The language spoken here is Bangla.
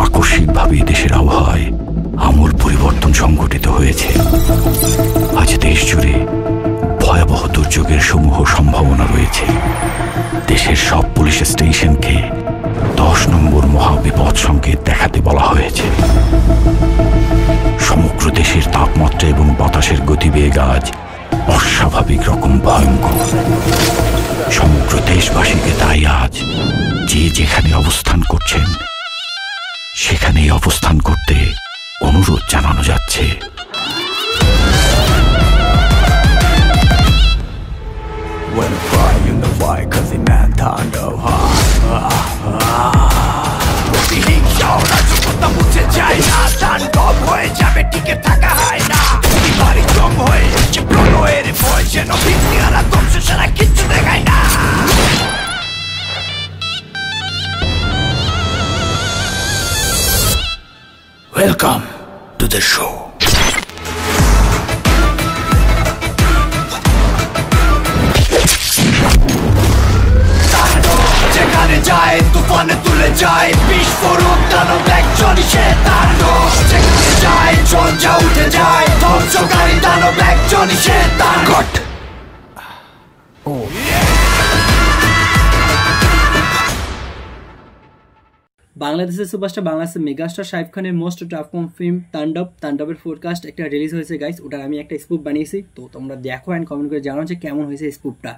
আকস্মিকভাবে দেশের আবহাওয়ায় আমূল পরিবর্তন সংঘটিত হয়েছে। আজ দেশ জুড়ে ভয়াবহ দুর্যোগের সমূহ সম্ভাবনা রয়েছে। দেশের সব পুলিশ স্টেশনকে 10 নম্বর মহাবিপদ সংকেত দেখাতে বলা হয়েছে। সমগ্র দেশের তাপমাত্রা এবং বাতাসের গতিবেগ আজ অস্বাভাবিক রকম ভয়ঙ্কর। সমগ্র দেশবাসীকে তাই আজ যে যেখানে অবস্থান করছেন সেখানেই অবস্থান করতে অনুরোধ জানানো যাচ্ছে। When I cry, you know why, 'cause the man tando হিংসা রাজকতা মুছে যায় না, তাণ্ডব হয়ে যাবে, টিকে থাকা হয় না। বাড়ি জম হয়ে যাচ্ছে প্রলয়ের ভয়, যেন ভিত্তিহারা ধ্বংস ছাড়া কিচ্ছু দেখায় না। Welcome to the show. যেখানে যায় তুফানে তুলে যায়, বিস্ফোরক দানব একজনই সে তাণ্ডব। যেখানে যায় ঝঞ্ঝা উঠে যায়, ধ্বংসকারী দানব একজনই সে তাণ্ডব। বাংলাদেশের সুপারস্টার, বাংলাদেশের মেগাস্টার শাকিব খানের মোস্ট টাফকম ফিল্ম তাণ্ডবের ফোরকাস্ট একটা রিলিজ হয়েছে গাইস। ওটার আমি একটা স্পুপ বানিয়েছি, তো তোমরা দেখো অ্যান্ড কমেন্ট করে জানাও যে কেমন হয়েছে স্পুপটা।